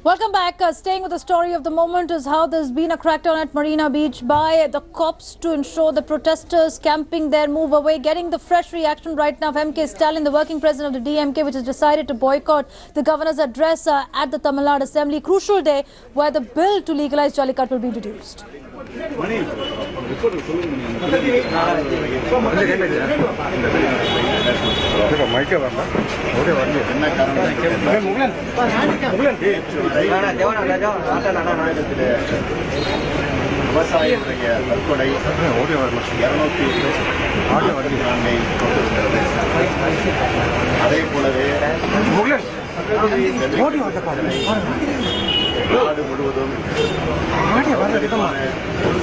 Welcome back. Staying with the story of the moment is how there's been a crackdown at Marina Beach by the cops to ensure the protesters camping there move away. Getting the fresh reaction right now of MK Stalin, the working president of the DMK, which has decided to boycott the governor's address at the Tamil Nadu Assembly. Crucial day where the bill to legalize Jallikattu will be introduced. விவசாயிகளுடைய தற்கொலை 244 அதே போலவே நாடு முழுவதும்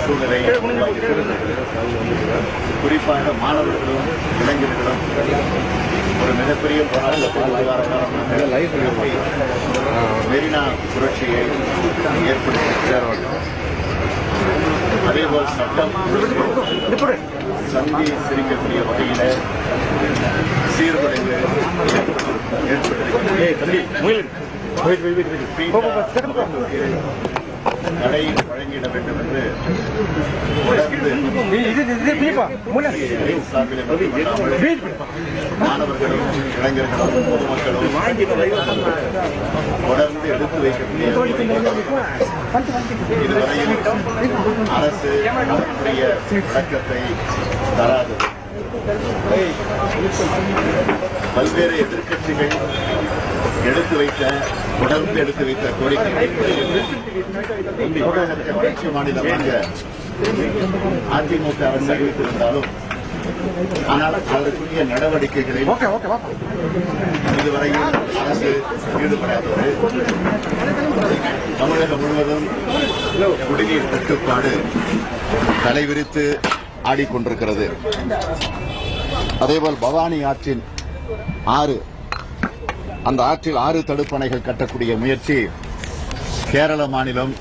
சூழ்நிலை குறிப்பாக மாணவர்களும் இளைஞர்களும் ஒரு மிகப்பெரிய மெரினா புரட்சியை ஏற்படுத்தி அதேபோல் சட்டம் சந்தி சிரிக்கக்கூடிய வகையில சீர்குலைவு தடை வழங்கிட வேண்டும் என்று மாணவர்களும் இளைஞர்களும் பொதுமக்களும் தொடர்ந்து எடுத்து வைக்கக்கூடிய இதுவரையில் அரசு அதற்குரிய விளக்கத்தை தராது. பல்வேறு எதிர்க்கட்சிகள் தொடர்ந்து எடுத்து வைத்த கோரிக்கைகள் தமிழகத்தை வளர்ச்சி மாநிலமாக அதிமுக அரசு அறிவித்திருந்தாலும் ஆனால் அதற்குரிய நடவடிக்கைகளில் இதுவரையில் அரசு ஈடுபடாதது தமிழகம் முழுவதும் குடிநீர் தட்டுப்பாடு தலைவிரித்து ஆடிக்கொண்டிருக்கிறது. அதேபோல் பவானி ஆற்றின் அந்த ஆற்றில் 6 தடுப்பணைகள் கட்டக்கூடிய முயற்சி கேரள மாநிலம்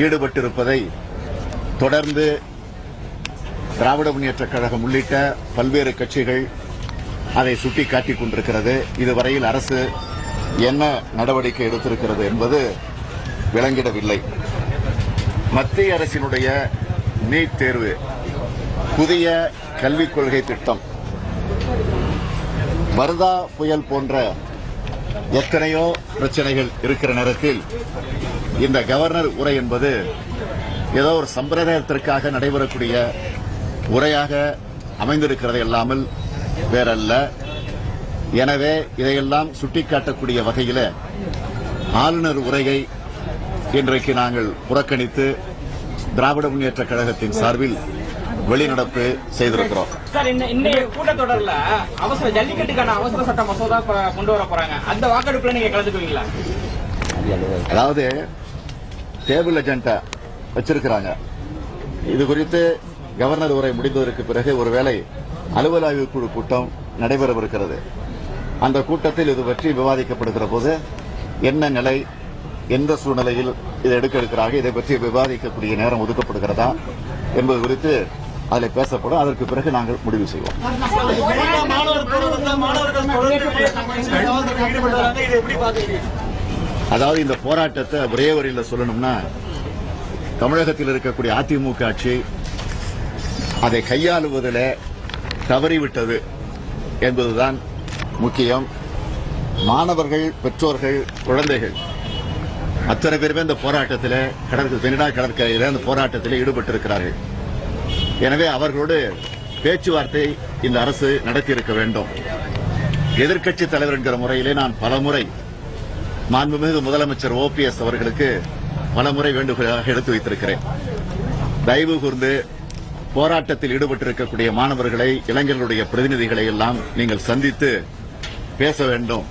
ஈடுபட்டிருப்பதை தொடர்ந்து திராவிட முன்னேற்றக் கழகம் உள்ளிட்ட பல்வேறு கட்சிகள் அதை சுட்டிக்காட்டிக் கொண்டிருக்கிறது. இதுவரையில் அரசு என்ன நடவடிக்கை எடுத்திருக்கிறது என்பது விளங்கிடவில்லை. மத்திய அரசினுடைய நீட் தேர்வு, புதிய கல்விக் கொள்கை திட்டம், வர்தா புயல் போன்ற எத்தனையோ பிரச்சனைகள் இருக்கிற நேரத்தில் இந்த கவர்னர் உரை என்பது ஏதோ ஒரு சம்பிரதாயத்திற்காக நடைபெறக்கூடிய உரையாக அமைந்திருக்கிறதை இல்லாமல் வேறல்ல. எனவே இதையெல்லாம் சுட்டிக்காட்டக்கூடிய வகையில் ஆளுநர் உரையை இன்றைக்கு நாங்கள் புறக்கணித்து திராவிட முன்னேற்றக் கழகத்தின் சார்பில் வெளிநடப்பு செய்திருக்கிறோம். கூட்டத்தொடர்ல ஜல்லிக்கட்டுக்கான அவசர சட்ட மசோதா கொண்டு வர போறாங்க. அந்த வாக்கெடுப்புல நீங்க கலந்துக்குவீங்களா? அதாவது டேபிள் அஜெண்டா வச்சிருக்கிறாங்க. இது குறித்து கவர்னர் உரை முடிந்ததற்கு பிறகு ஒருவேளை அலுவல் ஆய்வு குழு கூட்டம் நடைபெறவிருக்கிறது. அந்த கூட்டத்தில் இது பற்றி விவாதிக்கப்படுகிற போது என்ன நிலை, எந்த சூழ்நிலையில் இதை எடுக்கிறார்கள், இதை பற்றி விவாதிக்கக்கூடிய நேரம் ஒதுக்கப்படுகிறதா என்பது குறித்து அதில் பேசப்படும். அதற்கு பிறகு நாங்கள் முடிவு செய்வோம். அதாவது இந்த போராட்டத்தை ஒரே வரியில் சொல்லணும்னா, தமிழகத்தில் இருக்கக்கூடிய அதிமுக ஆட்சி அதை கையாளுவதில் தவறிவிட்டது என்பதுதான் முக்கியம். மாணவர்கள், பெற்றோர்கள், குழந்தைகள் அத்தனை பேருமே இந்த போராட்டத்தில் மெரினா கடற்கரையில் இந்த போராட்டத்தில் ஈடுபட்டிருக்கிறார்கள். எனவே அவர்களோடு பேச்சுவார்த்தை இந்த அரசு நடத்தியிருக்க வேண்டும். எதிர்க்கட்சித் தலைவர் என்கிற முறையிலே நான் பலமுறை மாண்புமிகு முதலமைச்சர் OPS அவர்களுக்கு பலமுறை வேண்டுகோளாக எடுத்து வைத்திருக்கிறேன். தயவு கூர்ந்து போராட்டத்தில் ஈடுபட்டிருக்கக்கூடிய மாணவர்களை, இளைஞர்களுடைய பிரதிநிதிகளை எல்லாம் நீங்கள் சந்தித்து பேச வேண்டும்.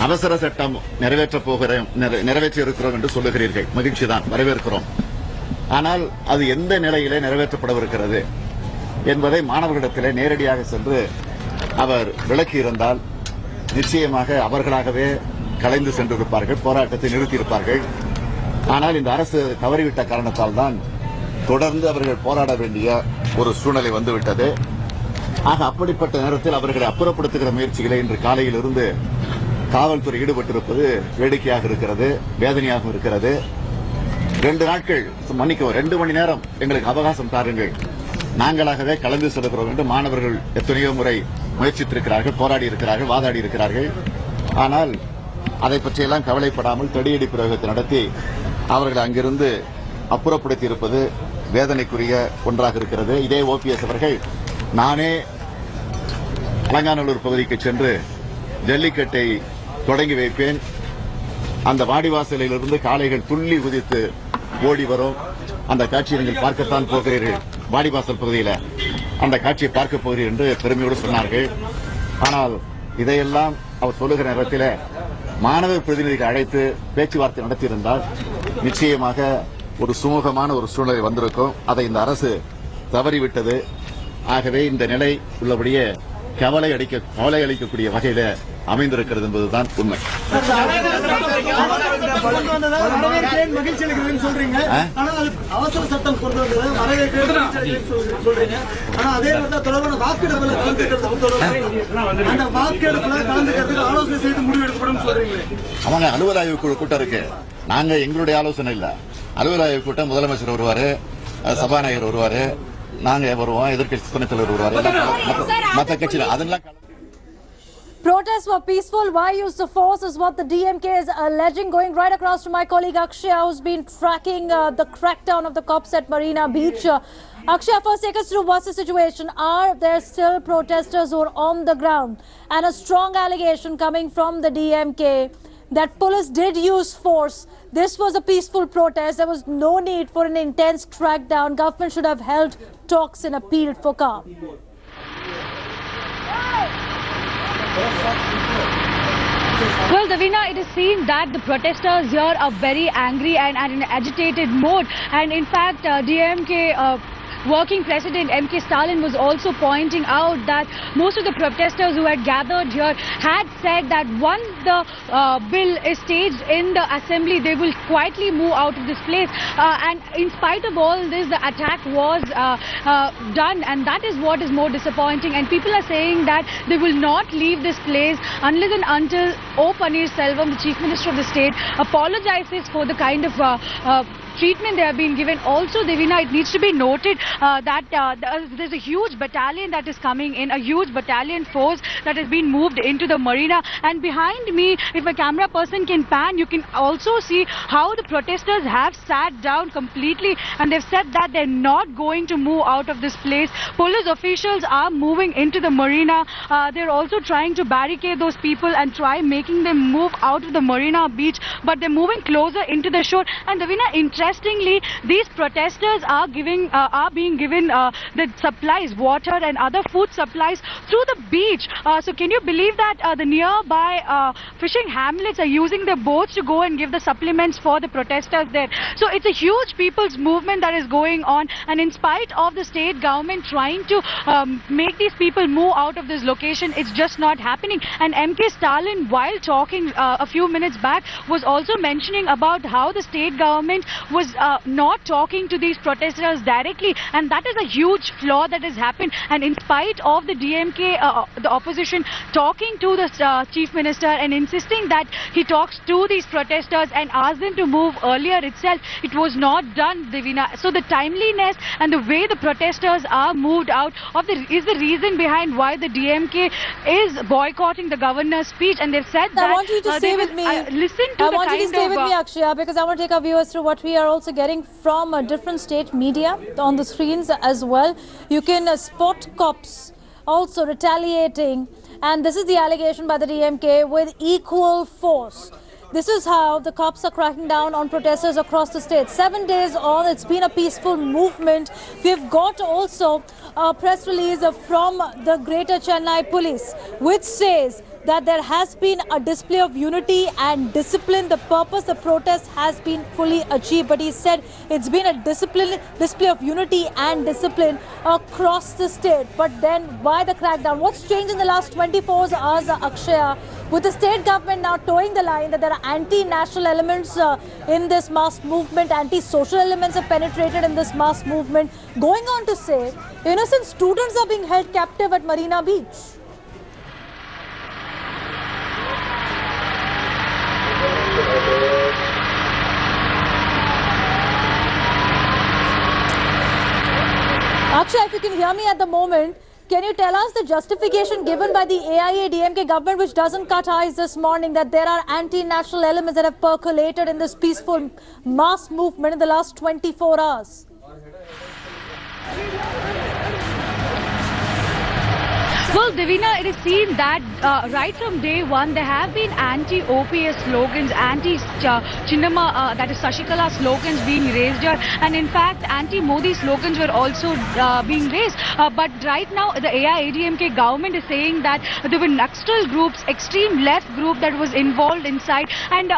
அவசர சட்டம் நிறைவேற்றியிருக்கிறோம் என்று சொல்லுகிறீர்கள், மகிழ்ச்சிதான், வரவேற்கிறோம். ஆனால் அது எந்த நிலையிலே நிறைவேற்றப்படவிருக்கிறது என்பதை மாணவர்களிடத்திலே நேரடியாக சென்று அவர் விளக்கியிருந்தால் நிச்சயமாக அவர்களாகவே கலைந்து சென்றிருப்பார்கள், போராட்டத்தை நிறுத்தியிருப்பார்கள். ஆனால் இந்த அரசு தவறிவிட்ட காரணத்தால் தான் தொடர்ந்து அவர்கள் போராட வேண்டிய ஒரு சூழ்நிலை வந்துவிட்டது. ஆக அப்படிப்பட்ட நேரத்தில் அவர்களை அப்புறப்படுத்துகிற முயற்சிகளை இன்று காலையில் இருந்து காவல்துறை ஈடுபட்டிருப்பது வேடிக்கையாக இருக்கிறது, வேதனையாக இருக்கிறது. 2 நாட்கள் மன்னிக்கவும் 2 மணி நேரம் எங்களுக்கு அவகாசம் தாருங்கள், நாங்களாகவே கலந்து செல்கிறோம் என்று மாணவர்கள் எத்தனையோ முறை முயற்சித்திருக்கிறார்கள், போராடி இருக்கிறார்கள், வாதாடி இருக்கிறார்கள். ஆனால் அதை பற்றியெல்லாம் கவலைப்படாமல் தடியடி பிரயோகத்தை நடத்தி அவர்களை அங்கிருந்து அப்புறப்படுத்தி இருப்பது வேதனைக்குரிய ஒன்றாக இருக்கிறது. இதே ஓபிஎஸ் அவர்கள் நானே அலங்காநல்லூர் பகுதிக்கு சென்று ஜல்லிக்கட்டை தொடங்கி வைப்பேன், அந்த வாடிவாசலிலிருந்து காளைகள் துள்ளி குதித்து ஓடி வரும், அந்த காட்சியை நீங்கள் பார்க்கத்தான் போகிறீர்கள், வாடிவாசல் பகுதியில் அந்த காட்சியை பார்க்க போகிறீர்கள் என்று பெருமையோடு சொன்னார்கள். ஆனால் இதையெல்லாம் அவர் சொல்லுகிற நேரத்தில் மாணவர் பிரதிநிதிகளை அழைத்து பேச்சுவார்த்தை நடத்தியிருந்தால் நிச்சயமாக ஒரு சுமூகமான ஒரு சூழ்நிலை வந்திருக்கும். அதை இந்த அரசு தவறிவிட்டது. ஆகவே இந்த நிலை உள்ளபடியே கவலை அளிக்கக்கூடிய வகையில அமைந்திருக்கிறது என்பதுதான் உண்மை. அவசர சட்டம் கொண்டு வந்தது சொல்றீங்க, ஆனா அதே தொடர்பான வாக்கெடுப்புல அந்த வாக்கெடுப்புல கலந்துக்கிறதுக்கு ஆலோசனை செய்து முடிவெடுக்கப்படும் சொல்றீங்களே. அவங்க அலுவல் ஆய்வு குழு கூட்டம் இருக்கு, நாங்க எங்களுடைய ஆலோசனை இல்ல. அலுவல் ஆய்வு கூட்டம் முதலமைச்சர் வருவாரு, சபாநாயகர் வருவாரு, நாங்க வருவோம், எதிர்க்கட்சி துணைத் தலைவர் வருவாரு, மற்ற கட்சியில அதெல்லாம். Protests were peaceful. Why use the force is what the DMK is alleging. Going right across to my colleague Akshaya, who's been tracking the crackdown of the cops at Marina Beach. Akshaya, first take us through what's the situation. Are there still protesters who are on the ground? And a strong allegation coming from the DMK that police did use force. This was a peaceful protest. There was no need for an intense crackdown. Government should have held talks and appealed for calm. Well, Davina, it is seen that the protesters here are very angry and in an agitated mode. And in fact, DMK working president M.K. Stalin was also pointing out that most of the protesters who had gathered here had said that once the bill is staged in the assembly, they will quietly move out of this place. And in spite of all this, the attack was done, and that is what is more disappointing. And people are saying that they will not leave this place unless and until O. Pannirselvam, the Chief Minister of the state, apologizes for the kind of treatment they have been given. Also, Devina, it needs to be noted that there's a huge battalion that is coming in, a huge battalion force that has been moved into the marina. And behind me, if a camera person can pan, you can also see how the protesters have sat down completely, and they've said that they're not going to move out of this place. Police officials are moving into the marina. They're also trying to barricade those people and try making them move out of the Marina Beach, but they're moving closer into the shore. And Devina, interestingly, these protesters are being given the supplies, water and other food supplies through the beach. So can you believe that the nearby fishing hamlets are using their boats to go and give the supplements for the protesters there? So it's a huge people's movement that is going on, and in spite of the state government trying to make these people move out of this location, it's just not happening. And M.K. Stalin, while talking a few minutes back, was also mentioning about how the state government was not talking to these protesters directly, and that is a huge flaw that has happened. And in spite of the DMK, the opposition talking to the Chief Minister and insisting that he talks to these protesters and asks them to move earlier itself, it was not done, Devina. So the timeliness and the way the protesters are moved out is the reason behind why the DMK is boycotting the governor's speech. And they've said that I want you to stay with me. Listen to I want you to stay with me, Akshaya, because I want to take our viewers through what we are also getting from different state media on the screens as well. You can spot cops also retaliating, and this is the allegation by the DMK, with equal force. This is how the cops are cracking down on protesters across the state. 7 days on, it's been a peaceful movement. We've got also a press release from the Greater Chennai Police, which says that there has been a display of unity and discipline. The purpose of protest has been fully achieved, but he said it's been a display of unity and discipline across the state. But then why the crackdown? What's changed in the last 24 hours, Akshaya, with the state government now towing the line that there are anti-national elements in this mass movement, anti-social elements have penetrated in this mass movement, going on to say innocent students are being held captive at Marina Beach? can hear me at the moment, can you tell us the justification given by the AIADMK government, which doesn't cut eyes this morning, that there are anti-national elements that have percolated in this peaceful mass movement in the last 24 hours? Well, Divina, it is seen that right from day one, there have been anti-OPS slogans, anti-Chinnamma, that is Sashikala slogans being raised here. And in fact, anti-Modi slogans were also being raised. But right now, the AIADMK government is saying that there were Naxal groups, extreme left group that was involved inside. And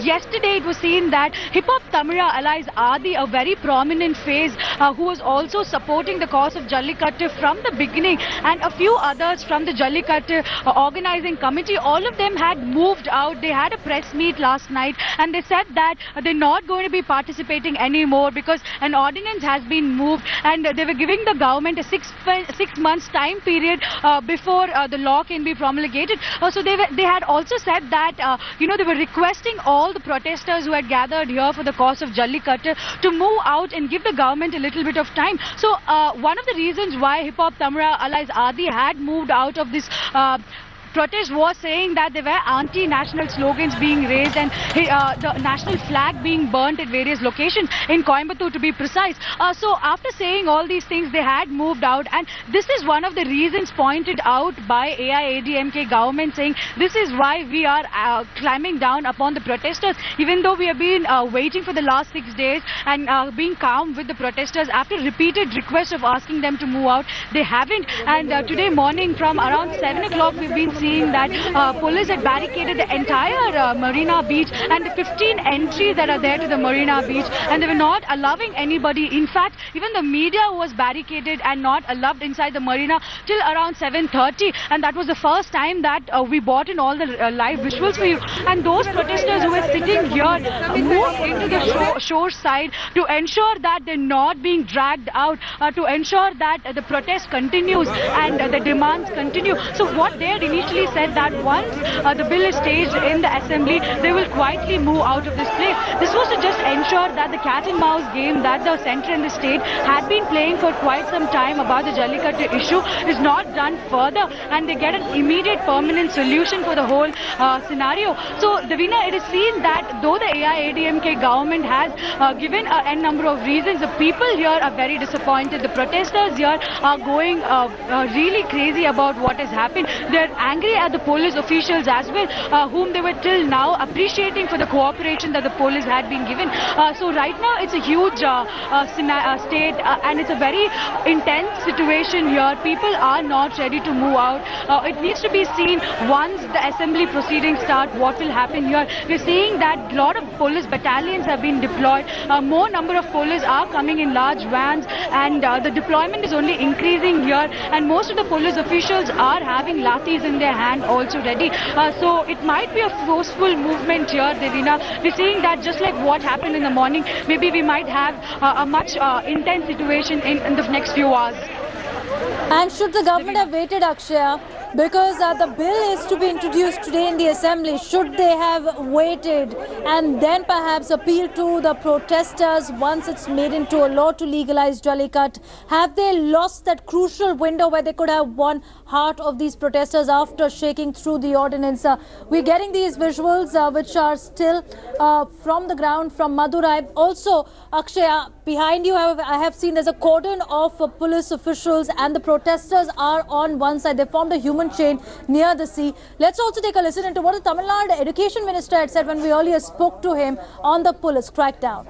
yesterday it was seen that Hip Hop Tamira allies Adi, a very prominent face who was also supporting the cause of Jallikattu from the beginning, and a few others from the Jallikattu organizing committee, all of them had moved out. They had a press meet last night and they said that they're not going to be participating anymore because an ordinance has been moved, and they were giving the government a six months time period before the law can be promulgated. So they had also said that they were requesting all the protesters who had gathered here for the cause of Jallikattu to move out and give the government a little bit of time. So one of the reasons why Hip Hop Tamira allies Adi had moved out of this protest was saying that there were anti-national slogans being raised and the national flag being burnt at various locations in Coimbatore, to be precise. So after saying all these things, they had moved out, and this is one of the reasons pointed out by AIADMK government, saying this is why we are climbing down upon the protesters, even though we have been waiting for the last 6 days and being calm with the protesters. After repeated requests of asking them to move out, they haven't. And today morning from around 7 o'clock, we've been seeing that police had barricaded the entire Marina Beach and the 15 entries that are there to the Marina Beach, and they were not allowing anybody. In fact, even the media was barricaded and not allowed inside the Marina till around 7:30, and that was the first time that we brought in all the live visuals for you. And those protesters who were sitting here moved into the shore side to ensure that they're not being dragged out, to ensure that the protest continues and the demands continue. So what they had initially said that once the bill is staged in the assembly, they will quietly move out of this place. This was to just ensure that the cat and mouse game that the centre and the state had been playing for quite some time about the Jallikattu issue is not done further, and they get an immediate permanent solution for the whole scenario. So, Davina, it is seen that though the AIADMK government has given a number of reasons, the people here are very disappointed. The protesters here are going really crazy about what has happened. They're angry at the police officials as well, whom they were till now appreciating for the cooperation that the police had been given. So right now it's a huge state and it's a very intense situation here. People are not ready to move out. It needs to be seen once the assembly proceedings start what will happen here. We're seeing that a lot of police battalions have been deployed. More number of police are coming in large vans, and the deployment is only increasing here, and most of the police officials are having lathis in their hand also ready. So it might be a forceful movement here, Devina. We're seeing that just like what happened in the morning, maybe we might have a much intense situation in the next few hours. And should the government have waited, Akshaya, because the bill is to be introduced today in the assembly, should they have waited and then perhaps appeal to the protesters once it's made into a law to legalize Jallikat? Have they lost that crucial window where they could have won heart of these protesters after shaking through the ordinance? We're getting these visuals which are still from the ground from Madurai. Also, Akshaya, behind you I have seen there's a cordon of police officials, and the protesters are on one side. They formed a human chain near the sea. Let's also take a listen into what the Tamil Nadu Education Minister had said when we earlier spoke to him on the police crackdown.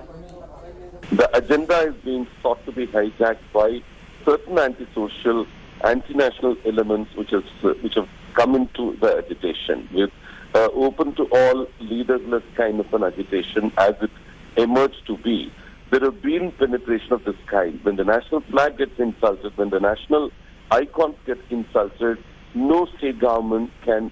The agenda is being thought to be hijacked by certain antisocial, anti-national elements which have come into the agitation, with open to all leaderless kind of an agitation as it emerged to be. There have been penetration of this kind. When the national flag gets insulted, when the national icons get insulted, no state government can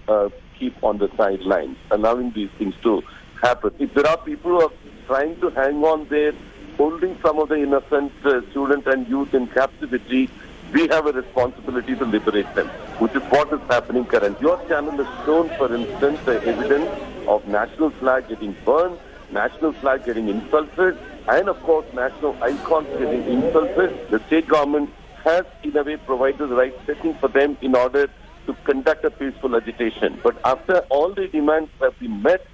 keep on the sidelines, allowing these things to happen. If there are people who are trying to hang on there, holding some of the innocent students and youth in captivity, we have a responsibility to liberate them, which is what is happening currently. Your channel has shown, for instance, the evidence of national flag getting burned, national flag getting insulted, and of course national icons getting insulted. The state government has in a way provided the right setting for them in order to conduct a peaceful agitation. But after all the demands have been met,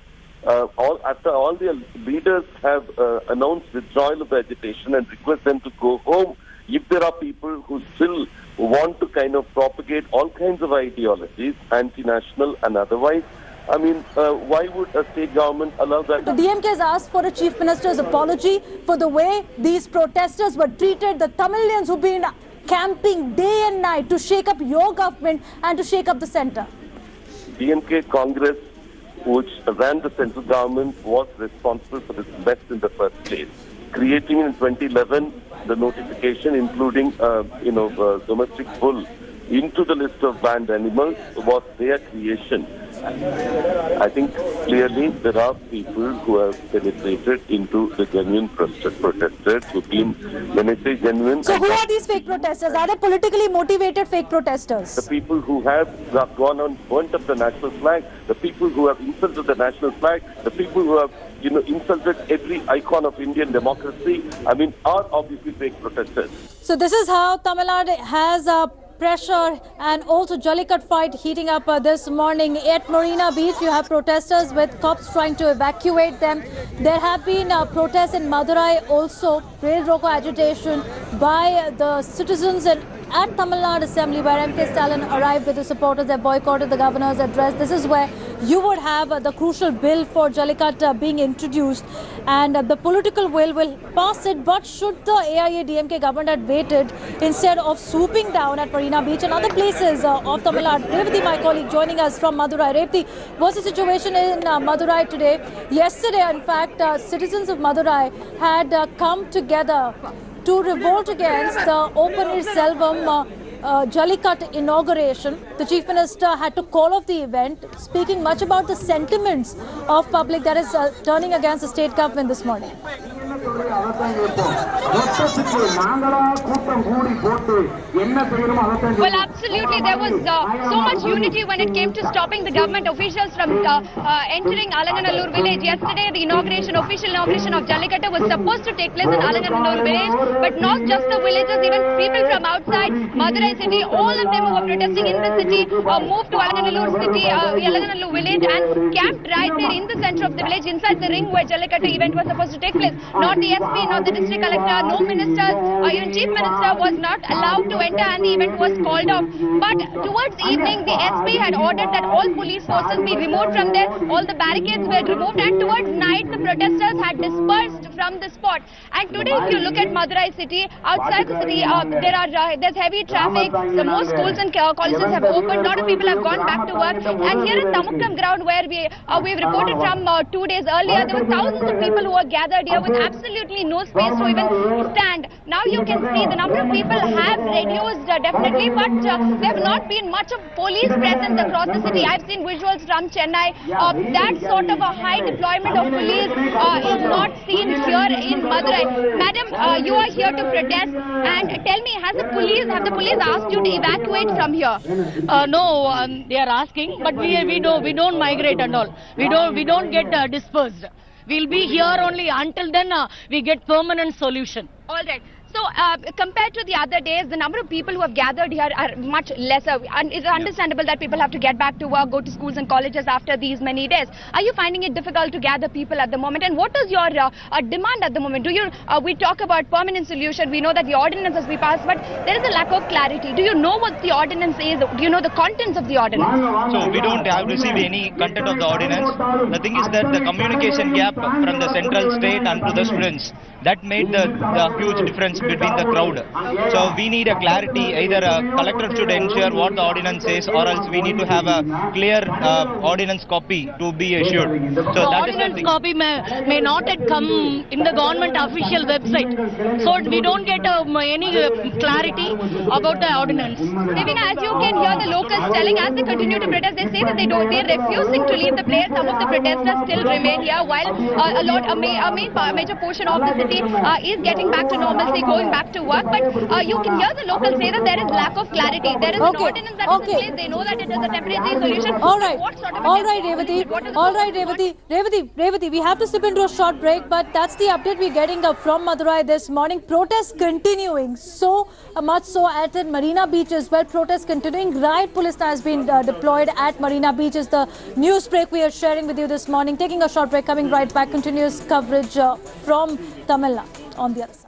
after all the leaders have announced withdrawal of the agitation and request them to go home, if there are people who still want to kind of propagate all kinds of ideologies, anti-national and otherwise, I mean, why would a state government allow that? The DMK has asked for a chief minister's apology for the way these protesters were treated, the Tamilians who've been camping day and night to shake up your government and to shake up the centre. DMK Congress, which ran the central government, was responsible for this mess in the first place. Creating in 2011 the notification including, domestic bull into the list of banned animals was their creation. I think clearly there are people who have penetrated into the genuine protesters who've been, when I say genuine... So who are these fake protesters? Are they politically motivated fake protesters? The people who have gone on, burnt up the national flag, the people who have insulted the national flag, the people who have insulted every icon of Indian democracy, I mean, are obviously fake protesters. So this is how Tamil Nadu has pressure and also Jallikat fight heating up this morning at Marina Beach. You have protesters with cops trying to evacuate them. There have been protests in Madurai also, rail roko agitation by the citizens at Tamil Nadu Assembly, where MK Stalin arrived with the supporters. They boycotted the governor's address. This is where you would have the crucial bill for Jallikat being introduced, and the political will pass it. But should the AIA-DMK government had waited instead of swooping down at Marina Beach and other places of Tamil Nadu? Revati, my colleague, joining us from Madurai. Revati, what's the situation in Madurai today? Yesterday, in fact, citizens of Madurai had come together to revolt against the O Paneerselvam Jallikat inauguration. The Chief Minister had to call off the event, speaking much about the sentiments of public that is turning against the state government this morning. Well, absolutely. There was so much unity when it came to stopping the government officials from entering Alanganallur village. Yesterday, the official inauguration of Jallikattu was supposed to take place in Alanganallur village, but not just the villagers, even people from outside Madurai city, all of them who were protesting in the city moved to Alanganallur village and camped right there in the center of the village, inside the ring where Jallikattu event was supposed to take place. Not the SP, not the district collector, no ministers, even chief minister was not allowed to enter, and the event was called off. But towards evening, the SP had ordered that all police forces be removed from there, all the barricades were removed, and towards night the protesters had dispersed from the spot. And today, if you look at Madurai city, outside the city, there's heavy traffic. The most schools and colleges have opened. A lot of people have gone back to work. And here at Tamukkam ground, where we've reported from 2 days earlier, there were thousands of people who were gathered here with absolutely no space to even stand. Now you can see the number of people have reduced definitely, but there have not been much of police presence across the city. I've seen visuals from Chennai. That sort of a high deployment of police is not seen here in Madurai. Madam, you are here to protest, and tell me, have the police asked you to evacuate from here? No, they are asking, but we don't migrate and all. We don't get dispersed. We'll be here only until then we get permanent solution. All right. So, compared to the other days, the number of people who have gathered here are much lesser. And it's understandable that people have to get back to work, go to schools and colleges after these many days. Are you finding it difficult to gather people at the moment? And what is your demand at the moment? We talk about permanent solution. We know that the ordinances we passed, but there is a lack of clarity. Do you know what the ordinance is? Do you know the contents of the ordinance? So we don't have received any content of the ordinance. The thing is that the communication gap from the central state and to the students, that made the huge difference between the crowd. So we need a clarity. Either a collector should ensure what the ordinance says, or else we need to have a clear ordinance copy to be issued. So that ordinance copy may not have come in the government official website. So we don't get any clarity about the ordinance. Devina, as you can hear the locals telling, as they continue to protest, they say that they're refusing to leave the place. Some of the protesters still remain here, while a major portion of the city is getting back to normalcy. going back to work. But you can hear the locals say that there is lack of clarity. There is an ordinance that is in place. They know that it is a temporary solution. All right. What sort of All right, Revati. All right, Revati. We have to slip into a short break, but that's the update we're getting from Madurai this morning. Protests continuing. So much so at Marina Beach as well. Protests continuing. Riot police has been deployed at Marina Beach is the news break we are sharing with you this morning. Taking a short break, coming right back. Continuous coverage from Tamil Nadu on the other side.